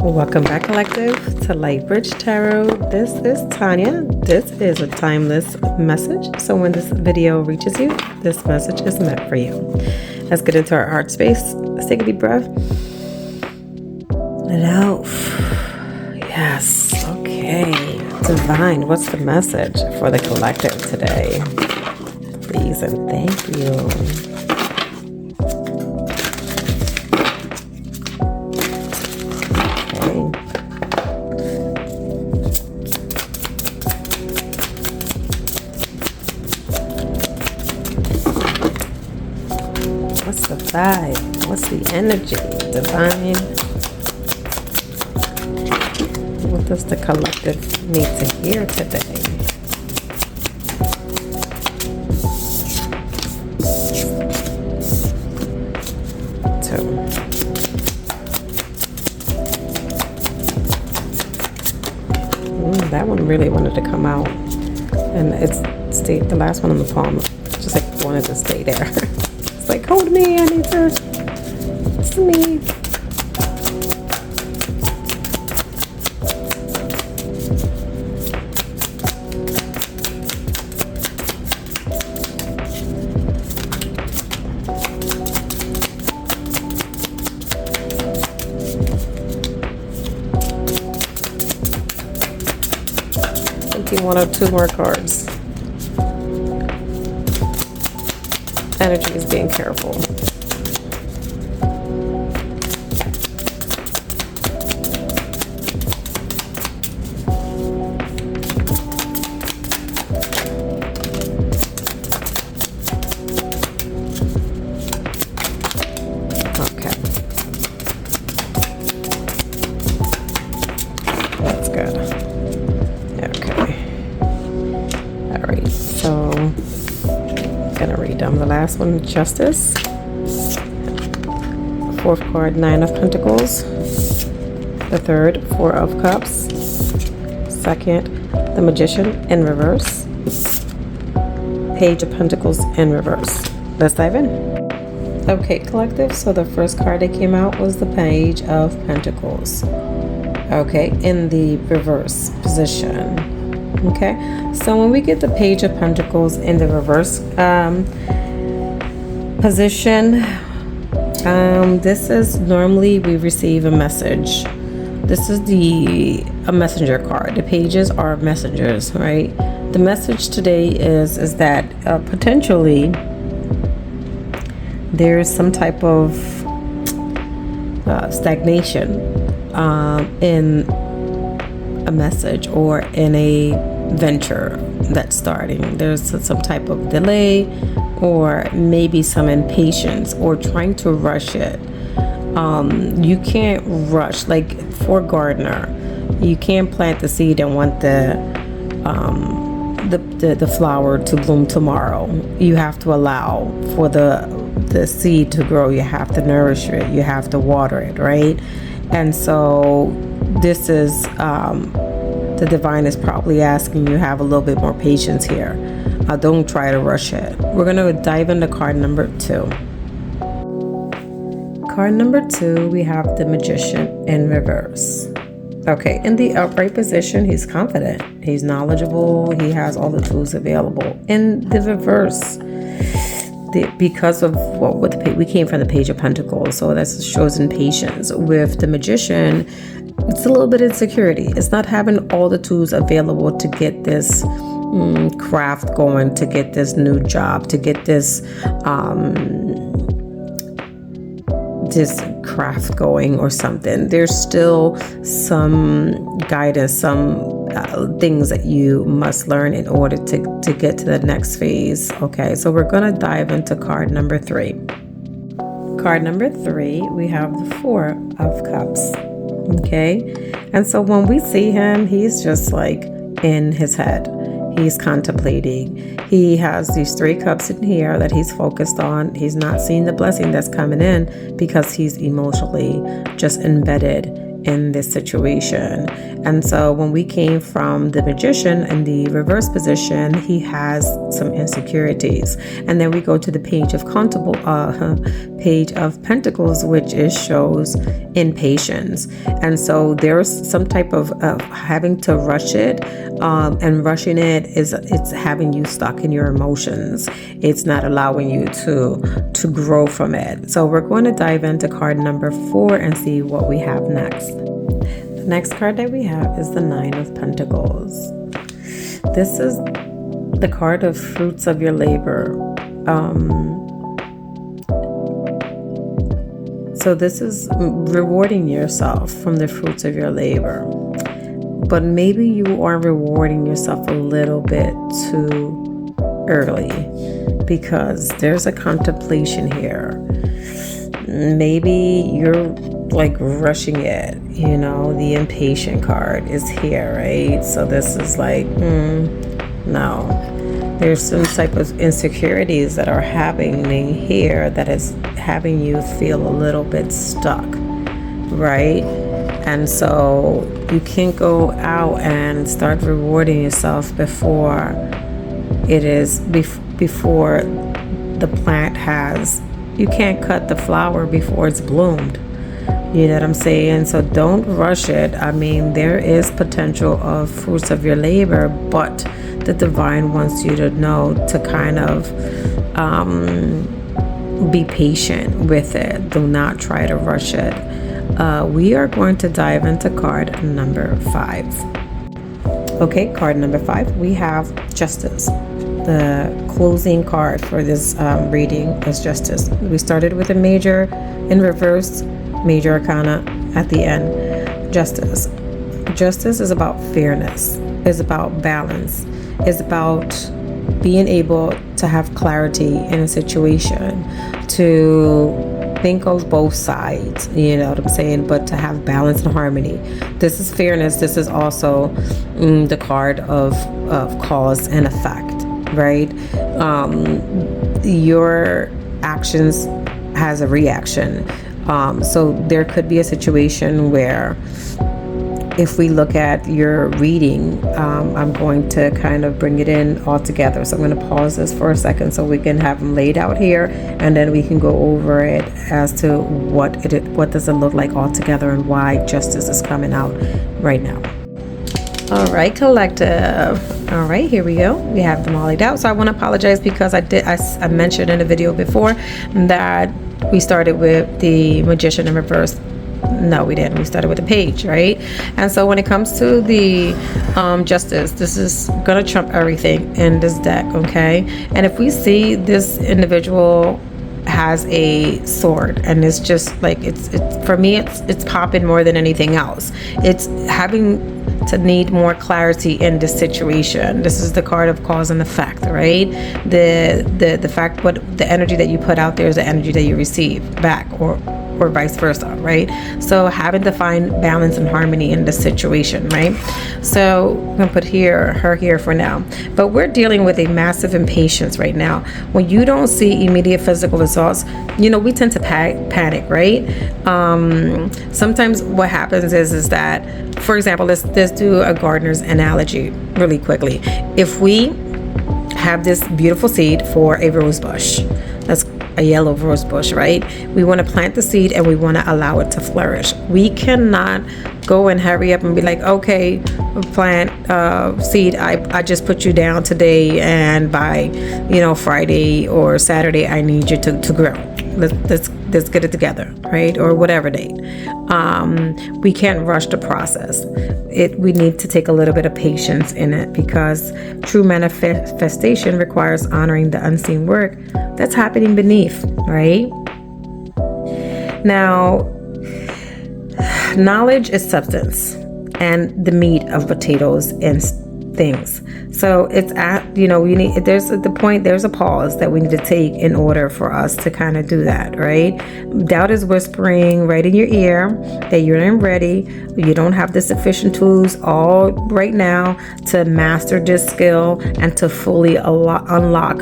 Welcome back, Collective, to Lightbridge Tarot. This is Tanya. This is a timeless message. So when this video reaches you, this message is meant for you. Let's get into our heart space. Let's take a deep breath. Let it out. Yes. Okay. Divine, what's the message for the collective today? Please and thank you. What's the vibe? What's the energy? Divine. What does the collective need to hear today? That one really wanted to come out. And it's stayed, the last one on the palm, just like wanted to stay there. It's like, hold me, I need to, it's me. One or two more cards. Energy is being careful. Okay. That's good. Okay. Alright, so I'm gonna read the last one, Justice. Fourth card, Nine of Pentacles. The third, Four of Cups. Second, the Magician in reverse. Page of Pentacles in reverse. Let's dive in. Okay, collective, so the first card that came out was the Page of Pentacles. Okay, in the reverse position. Okay, so when we get the Page of Pentacles in the reverse position, this is normally we receive a message. This is a messenger card. The pages are messengers, right? The message today is that potentially there's some type of stagnation in a message or in a venture that's starting. There's some type of delay or maybe some impatience or trying to rush it. You can't rush, like for gardener, you can't plant the seed and want the flower to bloom tomorrow. You have to allow for the seed to grow. You have to nourish it, you have to water it, right? And so this is the divine is probably asking you have a little bit more patience here. Don't try to rush it. We're going to dive into card number 2. Card number 2, we have the Magician in reverse. Okay, in the upright position, he's confident, he's knowledgeable, he has all the tools available. In the reverse, because of we came from the Page of Pentacles, so that shows impatience. With the Magician, it's a little bit of insecurity. It's not having all the tools available to get this craft going, to get this new job, to get this craft going or something. There's still some guidance, some things that you must learn in order to get to the next phase. Okay, so we're going to dive into card number 3. Card number 3, we have the Four of Cups. Okay, and so when we see him, he's just like in his head. He's contemplating. He has these 3 cups in here that he's focused on. He's not seeing the blessing that's coming in because he's emotionally just embedded in this situation. And so when we came from the Magician in the reverse position, he has some insecurities. And then we go to the Page of Pentacles, which shows impatience. And so there's some type of having to rush it, and rushing it's having you stuck in your emotions. It's not allowing you to grow from it. So we're going to dive into card number 4 and see what we have next. The next card that we have is the 9 of Pentacles. This is the card of fruits of your labor. So this is rewarding yourself from the fruits of your labor. But maybe you are rewarding yourself a little bit too early, because there's a contemplation here. Maybe you're like rushing it, the impatient card is here, right? So this is like, no. There's some type of insecurities that are happening here that is having you feel a little bit stuck, right? And so you can't go out and start rewarding yourself before before the plant has. You can't cut the flower before it's bloomed. You know what I'm saying? So don't rush it. I mean, there is potential of fruits of your labor, but the divine wants you to know to kind of be patient with it. Do not try to rush it. We are going to dive into card number 5. Okay, card number 5, we have Justice. The closing card for this reading is Justice. We started with a major in reverse, major arcana at the end. Justice. Justice is about fairness, is about balance, is about being able to have clarity in a situation, to think of both sides, you know what I'm saying, but to have balance and harmony. This is fairness. This is also the card of cause and effect, right? Your actions has a reaction. So there could be a situation where, if we look at your reading, I'm going to kind of bring it in all together. So I'm going to pause this for a second so we can have them laid out here, and then we can go over it as to what does it look like all together and why Justice is coming out right now. All right, collective. All right, here we go. We have them all laid out. So I want to apologize because I mentioned in a video before that we started with the Magician in reverse. No, we didn't. We started with the Page, right? And so when it comes to the Justice, this is gonna trump everything in this deck, okay? And if we see this individual has a sword, and it's just like it's for me, it's popping more than anything else. It's having to need more clarity in this situation. This is the card of cause and effect, right? The fact, what the energy that you put out there is the energy that you receive back, or vice versa, right? So having to find balance and harmony in this situation, right? So I'm gonna put her here for now. But we're dealing with a massive impatience right now. When you don't see immediate physical results, we tend to panic, right? Sometimes what happens is that, for example, let's do a gardener's analogy really quickly. If we have this beautiful seed for a rose bush, that's a yellow rose bush, right? We want to plant the seed and we want to allow it to flourish. We cannot go and hurry up and be like, okay, plant seed, I just put you down today, and by Friday or Saturday I need you to grow. Let's get it together, right? Or whatever date. We can't rush the process. We need to take a little bit of patience in it, because true manifestation requires honoring the unseen work that's happening beneath, right? Now, knowledge is substance and the meat of potatoes and things. So it's there's a pause that we need to take in order for us to kind of do that, right? Doubt is whispering right in your ear that you're not ready, you don't have the sufficient tools all right now to master this skill and to fully unlock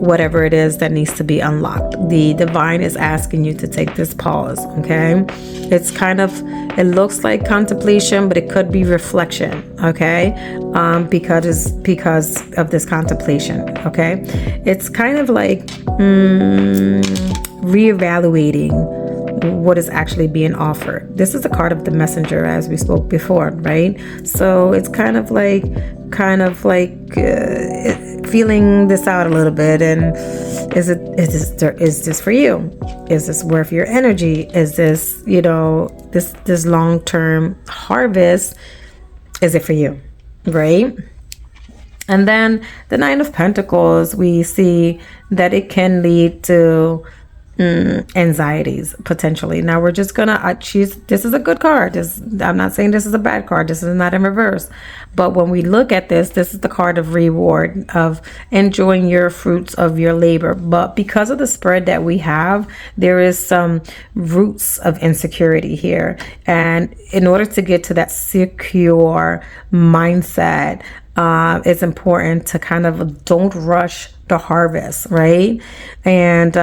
whatever it is that needs to be unlocked. The divine is asking you to take this pause, okay? It's kind of, it looks like contemplation, but it could be reflection, okay? Because of this contemplation, okay? It's kind of like reevaluating what is actually being offered. This is the card of the messenger, as we spoke before, right? So it's kind of like feeling this out a little bit, and is this for you? Is this worth your energy? Is this, this long-term harvest, is it for you, right? And then the Nine of Pentacles, we see that it can lead to anxieties potentially. Now we're just gonna this is a good card. I'm not saying this is a bad card. This is not in reverse, but when we look at this is the card of reward, of enjoying your fruits of your labor. But because of the spread that we have, there is some roots of insecurity here, and in order to get to that secure mindset, it's important to kind of don't rush the harvest, right? And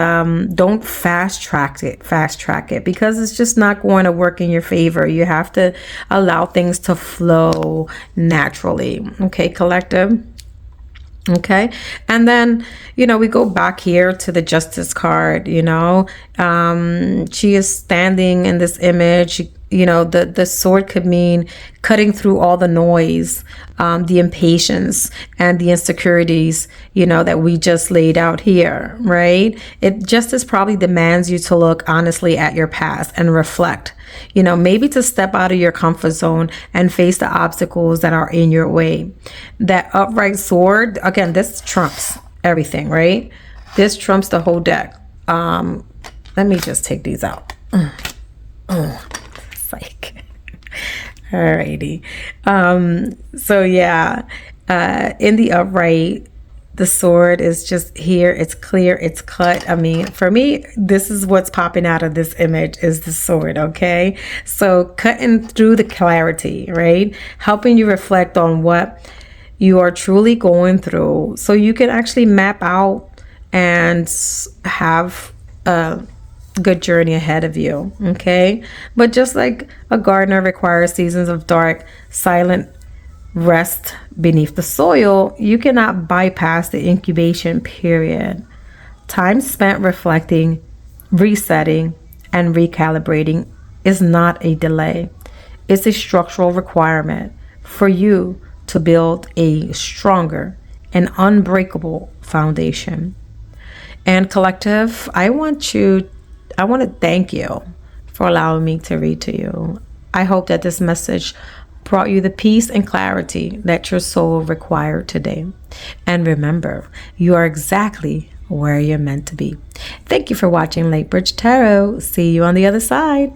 don't fast track it, because it's just not going to work in your favor. You have to allow things to flow naturally. Okay, collective. Okay, and then we go back here to the Justice card. She is standing in this image. The sword could mean cutting through all the noise, the impatience and the insecurities, that we just laid out here, right? Justice probably demands you to look honestly at your past and reflect, maybe to step out of your comfort zone and face the obstacles that are in your way. That upright sword, again, this trumps everything, right? This trumps the whole deck. Let me just take these out. Psych. Alrighty. So yeah, in the upright, the sword is just here. It's clear. It's cut. I mean, for me, this is what's popping out of this image is the sword. Okay. So cutting through the clarity, right? Helping you reflect on what you are truly going through, so you can actually map out and have a good journey ahead of you. Okay. But just like a gardener requires seasons of dark, silent rest beneath the soil, you cannot bypass the incubation period. Time spent reflecting, resetting, and recalibrating is not a delay. It's a structural requirement for you to build a stronger and unbreakable foundation. And collective, I want to thank you for allowing me to read to you. I hope that this message brought you the peace and clarity that your soul required today. And remember, you are exactly where you're meant to be. Thank you for watching Lightbridge Tarot. See you on the other side.